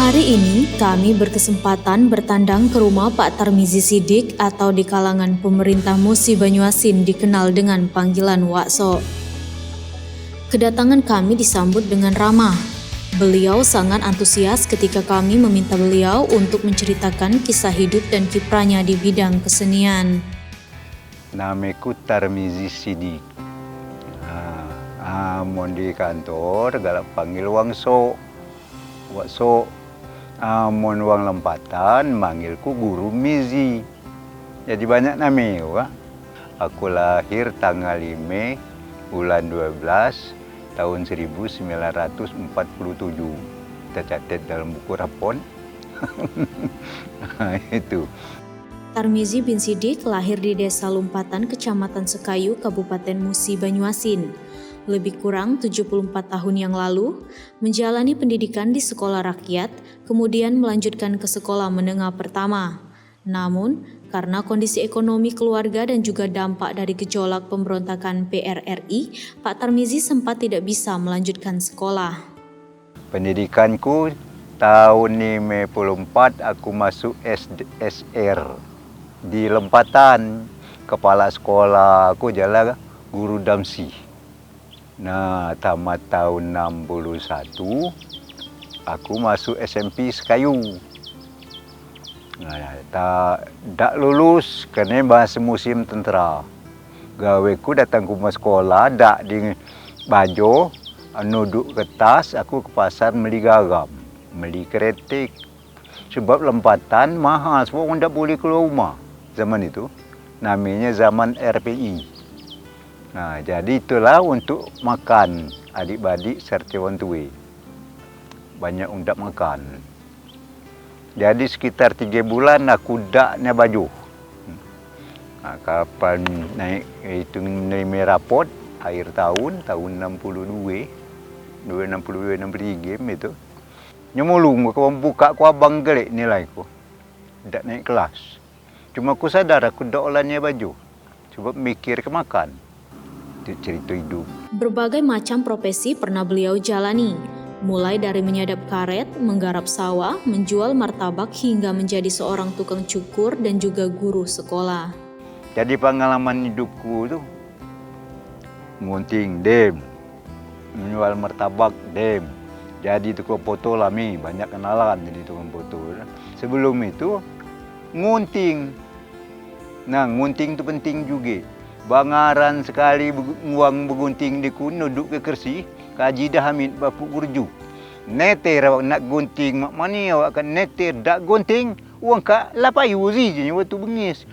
Hari ini kami berkesempatan bertandang ke rumah Pak Tarmizi Sidik atau di kalangan pemerintah Musi Banyuasin dikenal dengan panggilan Wakso. Kedatangan kami disambut dengan ramah. Beliau sangat antusias ketika kami meminta beliau untuk menceritakan kisah hidup dan kiprahnya di bidang kesenian. Namaku Tarmizi Sidik. Mon di kantor galak panggil Wangso. Mon wang lempatan manggilku Guru Mizi. Jadi banyak nama. Aku lahir tanggal 5 bulan 12 tahun 1947. Kita catat dalam buku rapon. Itu. Tarmizi bin Sidik lahir di Desa Lumpatan, Kecamatan Sekayu, Kabupaten Musi Banyuasin. Lebih kurang 74 tahun yang lalu, menjalani pendidikan di sekolah rakyat, kemudian melanjutkan ke sekolah menengah pertama. Namun, karena kondisi ekonomi keluarga dan juga dampak dari gejolak pemberontakan PRRI, Pak Tarmizi sempat tidak bisa melanjutkan sekolah. Pendidikanku tahun 54 aku masuk SR di Lempatan. Kepala sekolah aku adalah Guru Damsi. Nah, tamat tahun 61 aku masuk SMP Sekayu. Nah, tak lulus kerana bahasa musim tentera. Gaweku datang ke rumah sekolah, dak di baju, nuduk kertas, aku ke pasar beli garam, beli kretek. Sebab Lempatan mahal, semua orang tak boleh keluar rumah zaman itu. Namanya zaman RPI. Nah, jadi itulah untuk makan adik-adik serta orang tua. Banyak orang tak makan. Jadi sekitar 3 bulan aku daknya baju. Kapan naik itu menerima rapot akhir tahun 62, 63 itu. Nyemulung aku buka aku abang gelik nilaiku. Tak naik kelas. Cuma aku sadar aku dak olahnya baju. Sebab mikir ke makan. Cerita hidup. Berbagai macam profesi pernah beliau jalani, mulai dari menyadap karet, menggarap sawah, menjual martabak hingga menjadi seorang tukang cukur dan juga guru sekolah. Jadi pengalaman hidupku itu ngunting dem, menjual martabak dem. Jadi tukang foto lah banyak kenalan jadi tukang foto. Sebelum itu ngunting. Nah, ngunting itu penting juga. Bangaran sekali uang bergunting di kuno duduk ke kersi, kaji dah hamid bapuk gurju. Neter awak nak gunting, mak mani awak akan neter, dak gunting, uang kak lapayu je waktu bengis.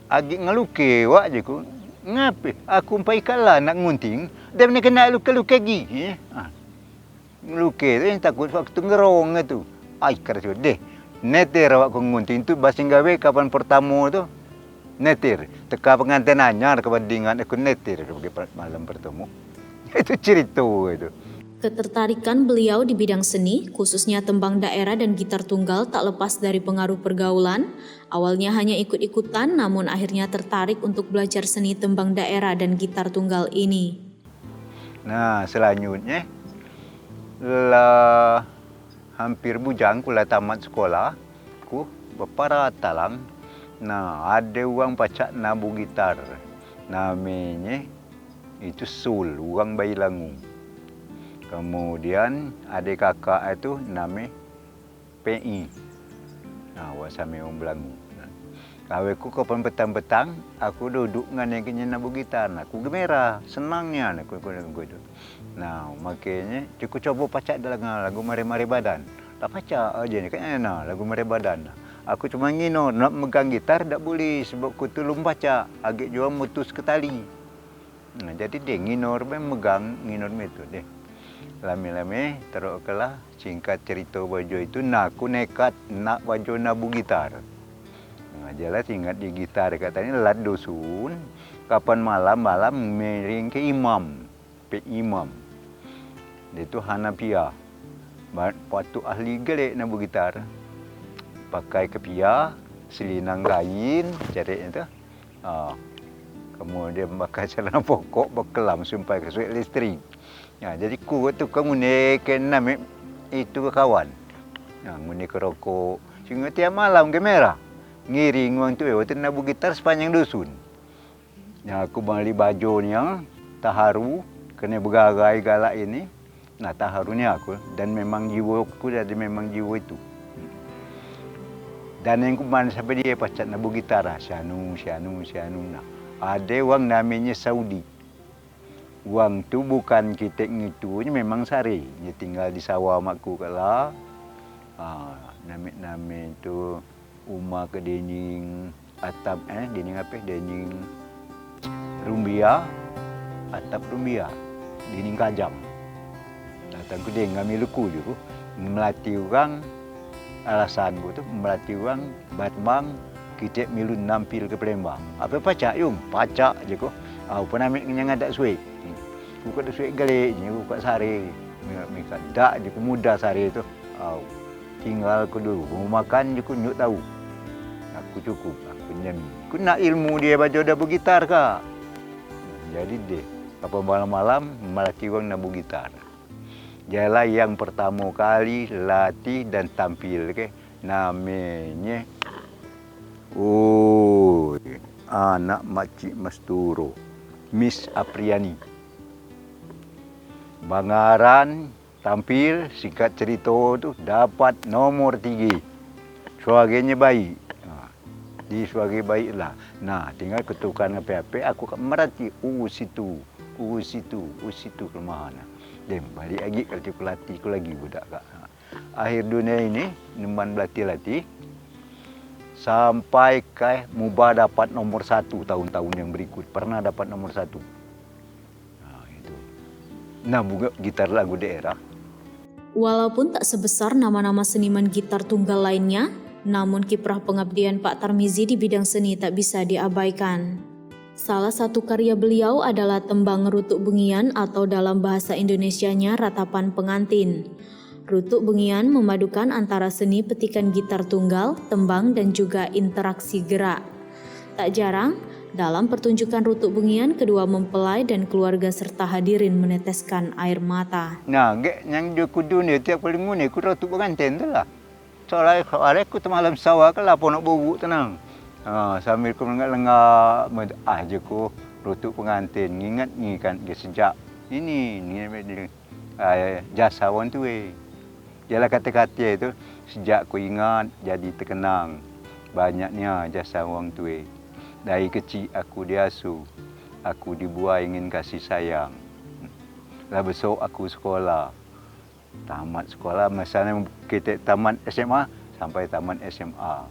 Agak ngeluke awak je ku. Ngape? Aku umpai kalah nak gunting, dan nak kena luka-luka gigi. Ngeluke tu yang takut waktu ngerong tu. Ai kerja deh. Neter awak ku gunting tu basing gawe kapan pertama tu. Netir, teka pengantin anyar kebandingan aku netir sebagai malam bertemu. Itu cerita itu. Ketertarikan beliau di bidang seni, khususnya tembang daerah dan gitar tunggal tak lepas dari pengaruh pergaulan. Awalnya hanya ikut-ikutan, namun akhirnya tertarik untuk belajar seni tembang daerah dan gitar tunggal ini. Nah, selanjutnya, lah hampir bujang, kulah tamat sekolah, ku berparat talang. Nah, ada orang pacak nabu gitar. Namanya itu Sul, orang Bayi Langu. Kemudian ada kakak itu namanya PI. Nah, wasami orang Belangu. Kaweku kapan petang-petang, aku duduk dengan yang nabu gitar. Aku gemera, senangnya aku itu. Nah, makanya aku coba pacak dalam lagu Mari-Mari Badan. Tak pacak aja ni, kan lagu Mari Badan. Aku cuma ngino, nak megang gitar tak boleh sebab aku tu belum baca. Agak juga mutus ke tali. Nah, jadi dia nginor megang nginor itu deh. Lama-lama terus kelah singkat cerita baju itu, nak aku nekat nak baju nabu gitar. Nah, jelas ingat di gitar katanya lat dusun. Kapan malam miring ke imam, imam. Dia tu Hanafiah. Waktu ahli gelik nabu gitar. Pakai kepiah, selinang kain, caritnya tu. Kemudian pakai celana pokok, berkelam sampai ke suik listrik. Ya, jadi ku tu kamu nak nama itu kawan. Muni kerokok. Sehingga tiap malam gemera. Ngiring orang tu waktu nabu gitar sepanjang dusun. Aku beli bajunya taharu kena bergarai galak ini. Nah taharunya aku dan memang jiwa aku jadi memang jiwa itu. Dan yang kuman sampai dia pacat nabu gitar syanu. Nah, ada orang namanya Saudi. Wang tu bukan kita ngitu, memang sari. Dia tinggal di sawah makku kala. Nama tu Uma ke dening atap dening apa? Dening rumbia, atap rumbia, dening kajam. Datang ke dia ngambil luku je melatih orang. Alasan tu melatih orang batmang kita milu nampil ke Palembang. Apa pacak yung? Pacak je ko. Apa nama yang ada suai? Buka ada suai galik je, buka sari. Mika dak je ko mudah sari tu. Tinggal ko dulu. Mau makan je ko nyuk tahu. Aku cukup, aku nyami. Aku nak ilmu dia baca dah bergitar kak. Jadi deh, apa malam-malam melatih orang nak bergitar. Dialah yang pertama kali latih dan tampil ke. Namanya anak Makcik Masturo, Miss Apriani. Bangaran tampil singkat cerita tu dapat nomor 3. Suaranya baik. Di suara baik lah. Nah, tinggal ketukan apa-apa aku merati situ ke mana. Dan balik lagi kalau pelatih aku lagi budak kak. Akhir dunia ini neman latih sampai ke Muba dapat nomor 1 tahun-tahun yang berikut. Pernah dapat nomor 1. Nah, itu. Nah, buka gitar lagu daerah. Walaupun tak sebesar nama-nama seniman gitar tunggal lainnya, namun kiprah pengabdian Pak Tarmizi di bidang seni tak bisa diabaikan. Salah satu karya beliau adalah tembang Rutuk Bengian atau dalam bahasa Indonesianya Ratapan Pengantin. Rutuk Bengian memadukan antara seni petikan gitar tunggal, tembang dan juga interaksi gerak. Tak jarang, dalam pertunjukan Rutuk Bengian kedua mempelai dan keluarga serta hadirin meneteskan air mata. Nah, yang di kudu ni tiap kali ngune ku Rutuk Pengantin tu lah. Soalnya aku malam sawah ke lah nak bubuk tenang. Sambil ku lengah-lengah je ku Rutuk Pengantin ngingat ni kan sejak ini jasa orang tu Jalah kata-kata itu sejak ku ingat jadi terkenang banyaknya jasa orang tu Dari kecil aku diasuh, aku dibuat ingin kasih sayang. Lah besok aku sekolah. Tamat sekolah misalnya kita tamat SMA sampai tamat SMA.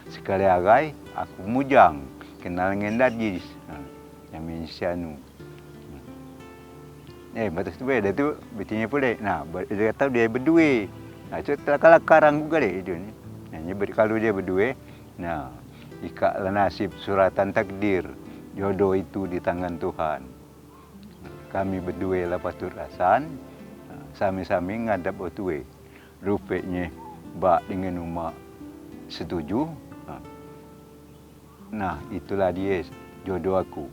Sekali hari aku mujang kenal dengan Dadis yang mensyanu. Batas tu dia tu betinya pulih. Nah, dia kata dia berdua. Nah, itu telah karang juga dia ni. Nah, kalau dia berdua, nah, ikatlah nasib suratan takdir. Jodoh itu di tangan Tuhan. Kami berdua lah patur rasan. Sami-sami ngadap otue. Rupanya bak dengan umat setuju. Nah, itulah dia jodoh aku.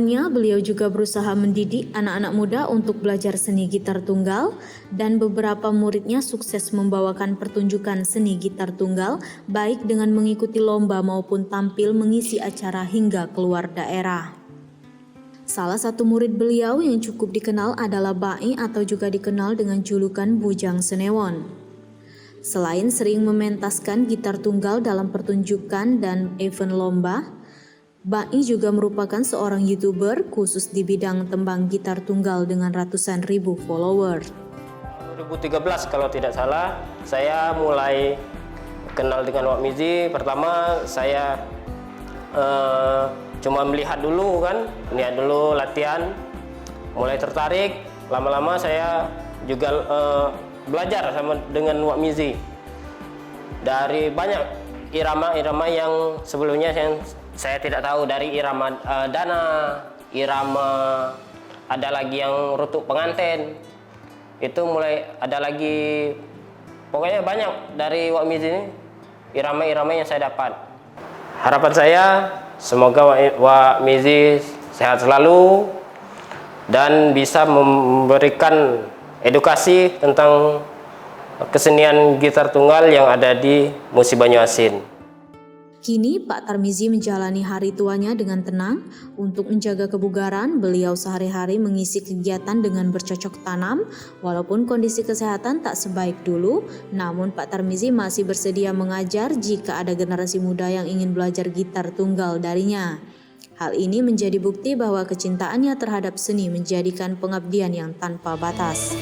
tahunnya, beliau juga berusaha mendidik anak-anak muda untuk belajar seni gitar tunggal, dan beberapa muridnya sukses membawakan pertunjukan seni gitar tunggal, baik dengan mengikuti lomba maupun tampil mengisi acara hingga keluar daerah. Salah satu murid beliau yang cukup dikenal adalah Ba'i atau juga dikenal dengan julukan Bujang Senewon. Selain sering mementaskan gitar tunggal dalam pertunjukan dan event lomba, Ba'i juga merupakan seorang YouTuber khusus di bidang tembang gitar tunggal dengan ratusan ribu follower. 2013 kalau tidak salah, saya mulai kenal dengan Wak Mizi. Pertama saya cuma melihat dulu latihan, mulai tertarik. Lama-lama saya juga belajar sama dengan Wak Mizi. Dari banyak irama-irama yang sebelumnya saya tidak tahu, dari irama dana, irama ada lagi yang rutuk pengantin, itu mulai ada lagi, pokoknya banyak dari Wak Mizi ini irama-irama yang saya dapat. Harapan saya semoga Wak Mizi sehat selalu dan bisa memberikan edukasi tentang kesenian gitar tunggal yang ada di Musi Banyuasin. Kini Pak Tarmizi menjalani hari tuanya dengan tenang. Untuk menjaga kebugaran, beliau sehari-hari mengisi kegiatan dengan bercocok tanam. Walaupun kondisi kesehatan tak sebaik dulu, namun Pak Tarmizi masih bersedia mengajar jika ada generasi muda yang ingin belajar gitar tunggal darinya. Hal ini menjadi bukti bahwa kecintaannya terhadap seni menjadikan pengabdian yang tanpa batas.